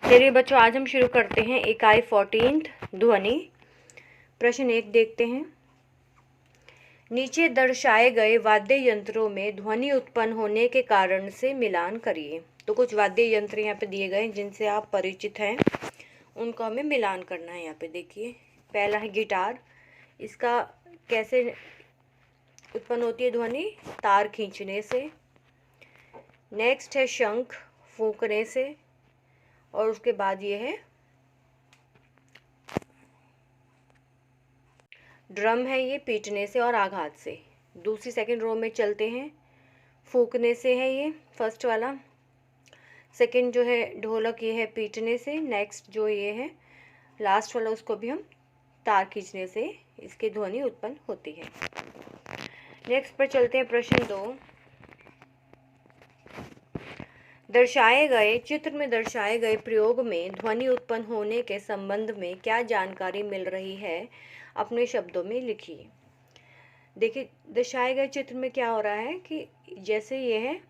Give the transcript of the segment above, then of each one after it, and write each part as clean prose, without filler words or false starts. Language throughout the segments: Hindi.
चलिए बच्चों, आज हम शुरू करते हैं इकाई 14 ध्वनि। प्रश्न 1 देखते हैं। नीचे दर्शाए गए वाद्य यंत्रों में ध्वनि उत्पन्न होने के कारण से मिलान करिए। तो कुछ वाद्य यंत्र यहाँ पे दिए गए हैं जिनसे आप परिचित हैं, उनको हमें मिलान करना है। यहाँ पे देखिए, पहला है गिटार। इसका कैसे उत्पन्न होती है ध्वनि? तार खींचने से। नेक्स्ट है शंख, फूंकने से। और उसके बाद ये है ड्रम है, ये पीटने से और आघात से। दूसरी सेकंड रो में चलते हैं। फूंकने से है ये फर्स्ट वाला। सेकंड जो है ढोलक, ये है पीटने से। नेक्स्ट जो ये है लास्ट वाला, उसको भी हम तार खींचने से इसकी ध्वनि उत्पन्न होती है। नेक्स्ट पर चलते हैं। प्रश्न 2। चित्र में दर्शाए गए प्रयोग में ध्वनि उत्पन्न होने के संबंध में क्या जानकारी मिल रही है, अपने शब्दों में लिखिए। देखिए, दर्शाए गए चित्र में क्या हो रहा है कि जैसे ये है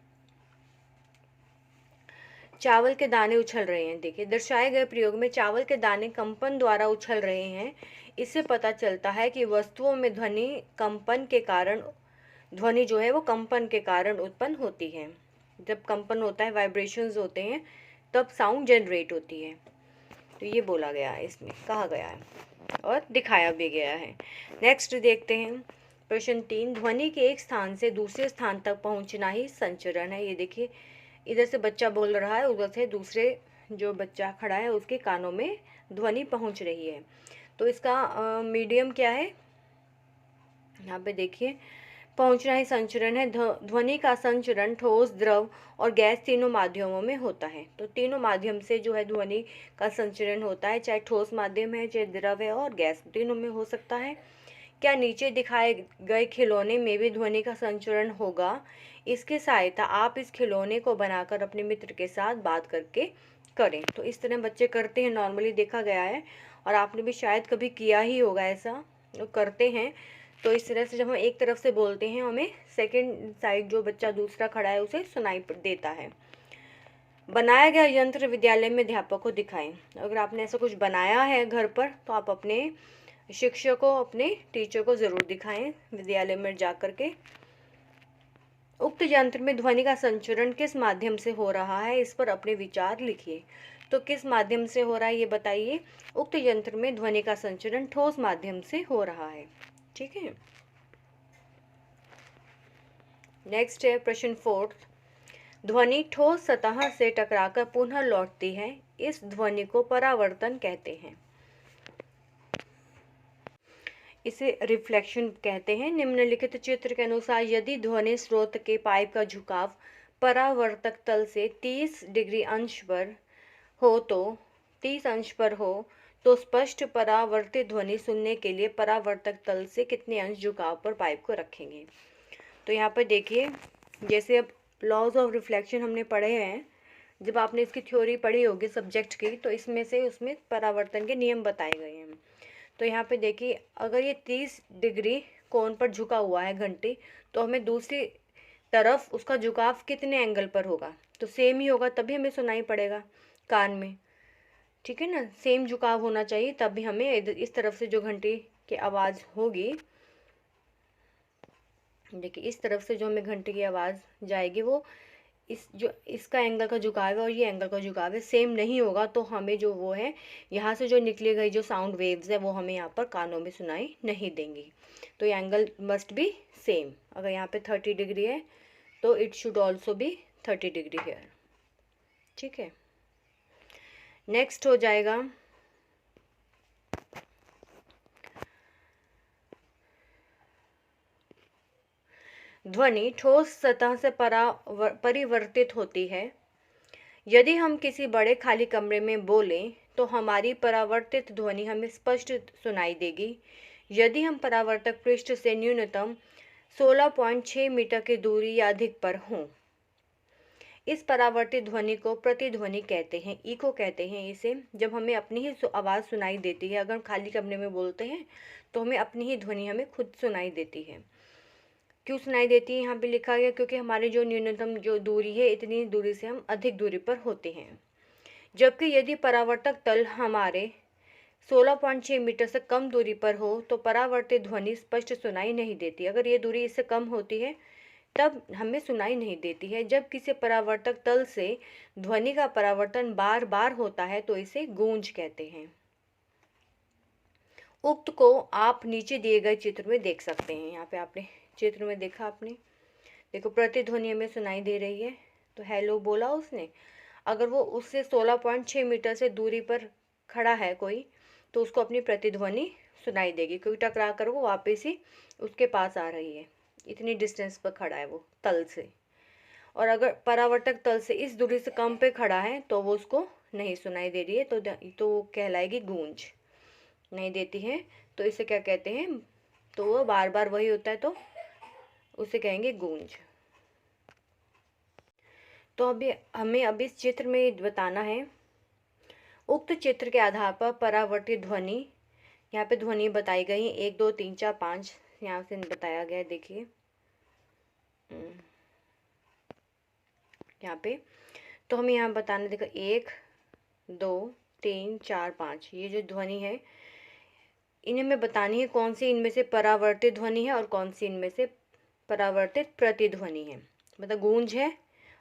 चावल के दाने उछल रहे हैं। देखिए, दर्शाए गए प्रयोग में चावल के दाने कंपन द्वारा उछल रहे हैं। इससे पता चलता है कि वस्तुओं में ध्वनि जो है वो कंपन के कारण उत्पन्न होती है। जब कंपन होता है, वाइब्रेशंस होते हैं, तब साउंड जनरेट होती है। तो ये बोला गया है, इसमें कहा गया है और दिखाया भी गया है। नेक्स्ट देखते हैं। प्रश्न 3। ध्वनि के एक स्थान से दूसरे स्थान तक पहुंचना ही संचरण है। ये देखिए, इधर से बच्चा बोल रहा है, उधर से दूसरे जो बच्चा खड़ा है उसके कानों में ध्वनि पहुंच रही है। तो इसका मीडियम क्या है? यहाँ पे देखिए, पहुंचना ही संचरण है। ध्वनि का संचरण ठोस, द्रव और गैस तीनों माध्यमों में होता है। तो तीनों माध्यम से जो है ध्वनि का संचरण होता है, चाहे ठोस माध्यम है, चाहे द्रव है और गैस, तीनों में हो सकता है। क्या नीचे दिखाए गए खिलौने में भी ध्वनि का संचरण होगा? इसकी सहायता आप इस खिलौने को बनाकर अपने मित्र के साथ बात करके करें। तो इस तरह बच्चे करते हैं, नॉर्मली देखा गया है और आपने भी शायद कभी किया ही होगा ऐसा, तो करते हैं। तो इस तरह से जब हम एक तरफ से बोलते हैं, हमें सेकंड साइड जो बच्चा दूसरा खड़ा है उसे सुनाई देता है। बनाया गया यंत्र विद्यालय में अध्यापक को दिखाएं। अगर आपने ऐसा कुछ बनाया है घर पर तो आप अपने शिक्षक को, अपने टीचर को ज़रूर दिखाएं विद्यालय में जा कर के। उक्त यंत्र में ध्वनि का संचरण किस माध्यम से हो रहा है, इस पर अपने विचार लिखिए। तो किस माध्यम से हो रहा है ये बताइए। उक्त यंत्र में ध्वनि का संचरण ठोस माध्यम से हो रहा है। ठीक है। नेक्स्ट है प्रश्न 4। ध्वनि ठोस सतह से टकराकर पुनः लौटती है, इस ध्वनि को परावर्तन कहते हैं। इसे रिफ्लेक्शन कहते हैं। निम्नलिखित चित्र के अनुसार यदि ध्वनि स्रोत के पाइप का झुकाव परावर्तक तल से 30 डिग्री अंश पर हो तो स्पष्ट परावर्तित ध्वनि सुनने के लिए परावर्तक तल से कितने अंश झुकाव पर पाइप को रखेंगे। तो यहाँ पर देखिए, जैसे अब लॉज ऑफ रिफ्लेक्शन हमने पढ़े हैं, जब आपने इसकी थ्योरी पढ़ी होगी सब्जेक्ट की, तो इसमें से उसमें परावर्तन के नियम बताए गए हैं। तो यहाँ पे देखिए, अगर ये 30 डिग्री कोण पर झुका हुआ है घंटी, तो हमें दूसरी तरफ उसका झुकाव कितने एंगल पर होगा? तो सेम ही होगा, तभी हमें सुनाई पड़ेगा कान में। ठीक है ना, सेम झुकाव होना चाहिए, तब भी हमें इस तरफ से जो घंटी की आवाज़ होगी, देखिए इस तरफ से जो हमें घंटे की आवाज़ जाएगी वो इसका एंगल का झुकाव है और ये एंगल का झुकाव है, सेम नहीं होगा। तो हमें जो वो है, यहाँ से जो निकली गई जो साउंड वेव्स है वो हमें यहाँ पर कानों में सुनाई नहीं देंगी। तो ये एंगल मस्ट बी सेम। अगर यहाँ पे 30 डिग्री है तो it should also be 30 degree here. ठीक है। नेक्स्ट हो जाएगा ध्वनि ठोस सतह से परिवर्तित होती है। यदि हम किसी बड़े खाली कमरे में बोलें तो हमारी परावर्तित ध्वनि हमें स्पष्ट सुनाई देगी। यदि हम परावर्तक पृष्ठ से न्यूनतम 16.6 मीटर की दूरी या अधिक पर हों। इस परावर्तित ध्वनि को प्रतिध्वनि कहते हैं, इको कहते हैं इसे। जब हमें अपनी ही आवाज़ सुनाई देती है, अगर हम खाली कमरे में बोलते हैं तो हमें अपनी ही ध्वनि हमें खुद सुनाई देती है। क्यों सुनाई देती है यहाँ पे लिखा गया, क्योंकि हमारी जो न्यूनतम जो दूरी है, इतनी दूरी से हम अधिक दूरी पर होते हैं। जबकि यदि परावर्तक तल हमारे 16.6 मीटर से कम दूरी पर हो तो परावर्तित ध्वनि स्पष्ट सुनाई नहीं देती। अगर ये दूरी इससे कम होती है तब हमें सुनाई नहीं देती है। जब किसी परावर्तक तल से ध्वनि का परावर्तन बार बार होता है तो इसे गूंज कहते हैं। उक्त को आप नीचे दिए गए चित्र में देख सकते हैं। यहाँ पे आपने चित्र में देखा, आपने देखो प्रतिध्वनि हमें सुनाई दे रही है, तो हेलो बोला उसने। अगर वो उससे 16.6 मीटर से दूरी पर खड़ा है कोई, तो उसको अपनी प्रतिध्वनि सुनाई देगी, क्योंकि टकरा कर वो वापस ही उसके पास आ रही है, इतनी डिस्टेंस पर खड़ा है वो तल से। और अगर परावर्तक तल से इस दूरी से कम पे खड़ा है तो वो उसको नहीं सुनाई दे रही है, तो वो कहलाएगी गूंज। नहीं देती है तो इसे क्या कहते हैं, तो वो बार बार वही होता है तो उसे कहेंगे गूंज। तो अभी हमें इस चित्र में बताना है, उक्त चित्र के आधार पर परावर्तित ध्वनि, यहाँ पे ध्वनि बताई गई 1 2 3 4 5 यहाँ से बताया गया है। देखिए यहाँ पे तो हमें यहाँ बताना, देखो 1 2 3 4 5 ये जो ध्वनि है, इन्हें हमें बतानी है कौन सी इनमें से परावर्तित ध्वनि है और कौन सी इनमें से परावर्तित प्रतिध्वनि है, मतलब गूंज है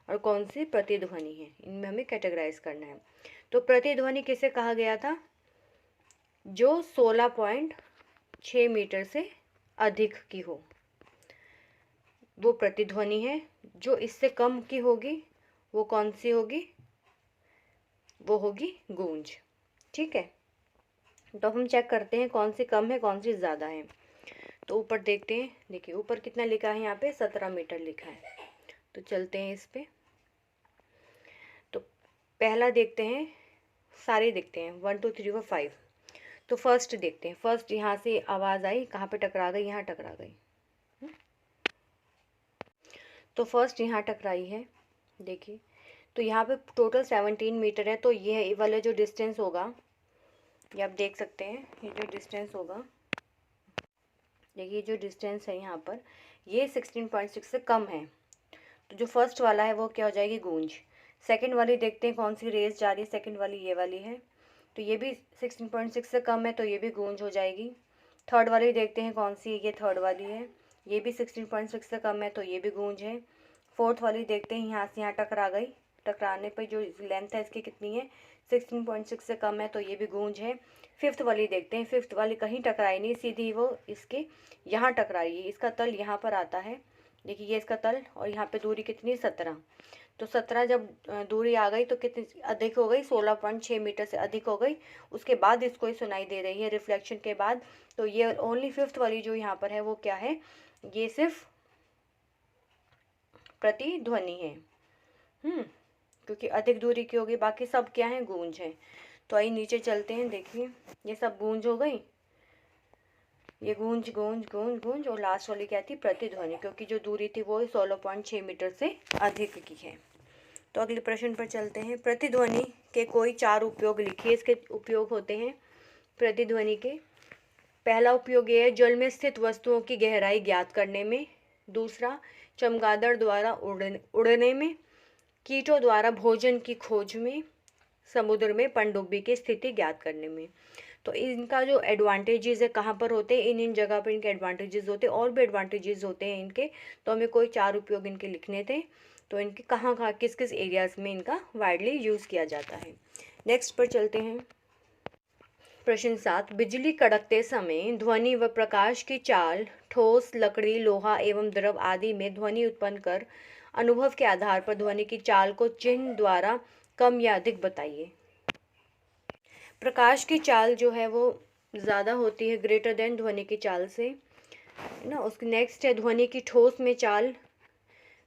और कौन सी प्रतिध्वनि है, इनमें हमें कैटेगराइज करना है। तो प्रतिध्वनि किसे कहा गया था, जो 16.6 मीटर से अधिक की हो वो प्रतिध्वनि है। जो इससे कम की होगी वो कौन सी होगी, वो होगी गूंज। ठीक है, तो हम चेक करते हैं कौन सी कम है कौन सी ज़्यादा है। तो ऊपर देखते हैं, देखिए ऊपर कितना लिखा है, यहाँ पे 17 मीटर लिखा है। तो चलते हैं इस पे, तो पहला देखते हैं, सारे देखते हैं 1 2 3 4 5। तो फर्स्ट देखते हैं, फर्स्ट यहाँ से आवाज़ आई, कहाँ पे टकरा गई, यहाँ टकरा गई। तो फर्स्ट यहाँ टकराई है, देखिए। तो यहाँ पे टोटल 17 मीटर है, तो ये वाला जो डिस्टेंस होगा, ये आप देख सकते हैं, ये जो डिस्टेंस होगा, देखिए जो डिस्टेंस है यहाँ पर, ये 16.6 से कम है। तो जो फर्स्ट वाला है वो क्या हो जाएगी, गूंज। सेकंड वाली देखते हैं कौन सी रेस जा रही है, सेकंड वाली ये वाली है, तो ये भी 16.6 से कम है, तो ये भी गूंज हो जाएगी। थर्ड वाली देखते हैं कौन सी, ये थर्ड वाली है, ये भी 16.6 से कम है, तो ये भी गूंज है। फोर्थ वाली देखते हैं, यहाँ से यहाँ टकरा गई, टकराने पर जो लेंथ है इसकी कितनी है, 16.6 से कम है, तो ये भी गूंज है। फिफ्थ वाली देखते हैं, फिफ्थ वाली कहीं टकराई नहीं, सीधी वो इसके यहाँ टकराई है, इसका तल यहाँ पर आता है, देखिए ये इसका तल, और यहाँ पे दूरी कितनी, 17। तो 17 जब दूरी आ गई तो कितनी अधिक हो गई, 16.6 मीटर से अधिक हो गई, उसके बाद इसको ही सुनाई दे रही है रिफ्लेक्शन के बाद। तो ये ओनली फिफ्थ वाली जो यहाँ पर है वो क्या है, ये सिर्फ प्रतिध्वनि है, क्योंकि अधिक दूरी की होगी, बाकी सब क्या है, गूंज है। तो आइए नीचे चलते हैं, देखिए ये सब गूंज हो गई, ये गूंज गूंज गूंज गूंज, और लास्ट वाली क्या थी, प्रतिध्वनि, क्योंकि जो दूरी थी वो 16.6 मीटर से अधिक की है। तो अगले प्रश्न पर चलते हैं, प्रतिध्वनि के कोई 4 उपयोग लिखिए। इसके उपयोग होते हैं प्रतिध्वनि के, पहला उपयोग ये है, जल में स्थित वस्तुओं की गहराई ज्ञात करने में। दूसरा, चमगादड़ द्वारा उड़ने में। कीटों द्वारा भोजन की खोज में। समुद्र में पनडुब्बी की स्थिति ज्ञात करने में। तो इनका जो एडवांटेजेस है कहाँ पर होते हैं, इन जगह पर इनके एडवांटेजेस होते हैं, और भी एडवांटेजेस होते हैं इनके। तो हमें कोई 4 उपयोग इनके लिखने थे, तो इनके कहाँ कहाँ किस किस एरियाज में इनका वाइडली यूज़ किया जाता है। नेक्स्ट पर चलते हैं, प्रश्न 7, बिजली कड़कते समय ध्वनि व प्रकाश की चाल ठोस, लकड़ी, लोहा एवं द्रव आदि में ध्वनि उत्पन्न कर अनुभव के आधार पर ध्वनि की चाल को चिन्ह द्वारा कम या अधिक बताइए। प्रकाश की चाल जो है वो ज़्यादा होती है, ग्रेटर देन ध्वनि की चाल से, है ना। उसके नेक्स्ट है, ध्वनि की ठोस में चाल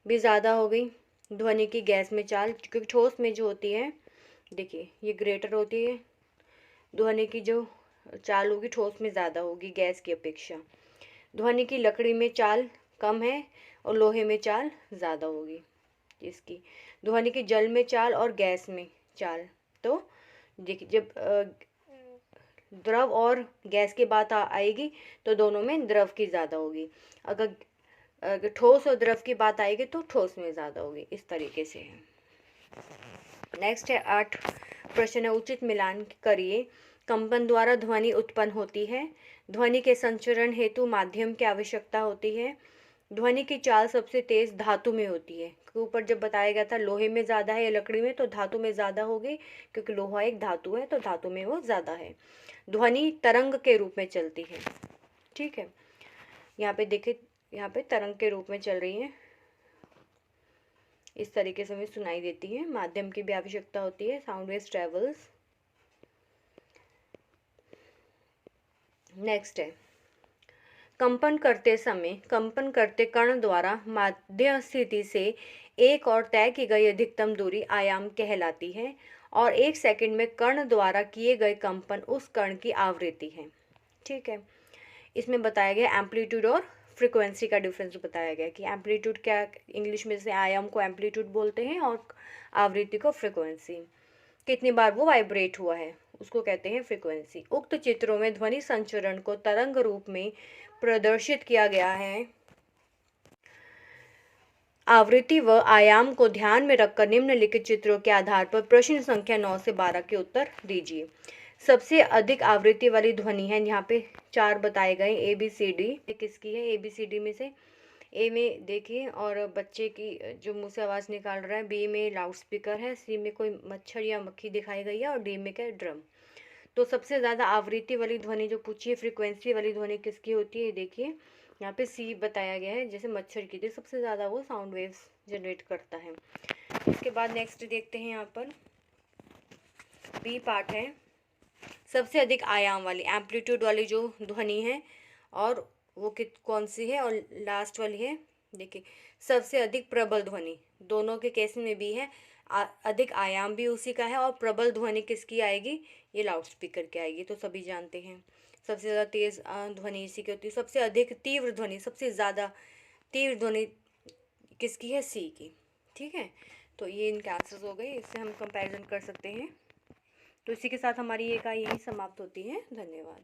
भी ज़्यादा हो गई ध्वनि की गैस में चाल, क्योंकि ठोस में जो होती है, देखिए ये ग्रेटर होती है, ध्वनि की जो चाल होगी ठोस में ज़्यादा होगी गैस की अपेक्षा। ध्वनि की लकड़ी में चाल कम है और लोहे में चाल ज़्यादा होगी इसकी। ध्वनि की जल में चाल और गैस में चाल, तो देखिए जब द्रव और गैस की बात आएगी तो दोनों में द्रव की ज़्यादा होगी, अगर ठोस और द्रव की बात आएगी तो ठोस में ज़्यादा होगी, इस तरीके से है। नेक्स्ट है 8, प्रश्न है, उचित मिलान करिए। कंपन द्वारा ध्वनि उत्पन्न होती है। ध्वनि के संचरण हेतु माध्यम की आवश्यकता होती है। ध्वनि की चाल सबसे तेज धातु में होती है। ऊपर जब बताया गया था लोहे में ज़्यादा है या लकड़ी में, तो धातु में ज़्यादा होगी, क्योंकि लोहा एक धातु है, तो धातु में वो ज़्यादा है। ध्वनि तरंग के रूप में चलती है। ठीक है, यहाँ पे देखिए, यहाँ पे तरंग के रूप में चल रही है, इस तरीके से हमें सुनाई देती है। माध्यम की भी आवश्यकता होती है। Sound waves travels. नेक्स्ट है, कंपन करते समय कंपन करते कण द्वारा मध्य स्थिति से एक और तय की गई अधिकतम दूरी आयाम कहलाती है, और 1 सेकंड में कण द्वारा किए गए कंपन उस कण की आवृत्ति है। ठीक है, इसमें बताया गया एम्पलीट्यूड और फ्रीक्वेंसी का डिफरेंस बताया गया कि एम्पलीट्यूड क्या, इंग्लिश में से आयाम को एम्पलीट्यूड बोलते हैं और आवृत्ति को फ्रीक्वेंसी। कितनी बार वो वाइब्रेट हुआ है उसको कहते हैं फ्रीक्वेंसी। उक्त चित्रों में ध्वनि संचरण को तरंग रूप में प्रदर्शित किया गया है। आवृत्ति व आयाम को ध्यान में रखकर निम्नलिखित चित्रों के आधार पर प्रश्न संख्या 9 से 12 के उत्तर दीजिए। सबसे अधिक आवृत्ति वाली ध्वनि है, यहाँ पे 4 बताए गए, ए बी सी डी। किसकी है? ए बी सी डी में से ए में देखिए, और बच्चे की जो मुंह से आवाज़ निकाल रहा है। बी में लाउड स्पीकर है। सी में कोई मच्छर या मक्खी दिखाई गई है, और डी में क्या, ड्रम। तो सबसे ज़्यादा आवृत्ति वाली ध्वनि जो पूछी है, फ्रीक्वेंसी वाली ध्वनि किसकी होती है? देखिए यहाँ पे सी बताया गया है, जैसे मच्छर की थी, सबसे ज़्यादा वो साउंड वेव्स जनरेट करता है। इसके बाद नेक्स्ट देखते हैं, यहाँ पर बी पार्ट है, सबसे अधिक आयाम वाली एम्पलीट्यूड वाली जो ध्वनि है, और वो कौन सी है? और लास्ट वाली है, देखिए सबसे अधिक प्रबल ध्वनि, दोनों के केस में भी है। अधिक आयाम भी उसी का है, और प्रबल ध्वनि किसकी आएगी? ये लाउड स्पीकर की आएगी, तो सभी जानते हैं। सबसे ज़्यादा तेज़ ध्वनि इसी की होती है। सबसे अधिक तीव्र ध्वनि, सबसे ज़्यादा तीव्र ध्वनि किसकी है? सी की। ठीक है, तो ये इनके आंसर्स हो गए, इससे हम कंपैरिजन कर सकते हैं। तो इसी के साथ हमारी ये इकाई यहीं समाप्त होती है। धन्यवाद।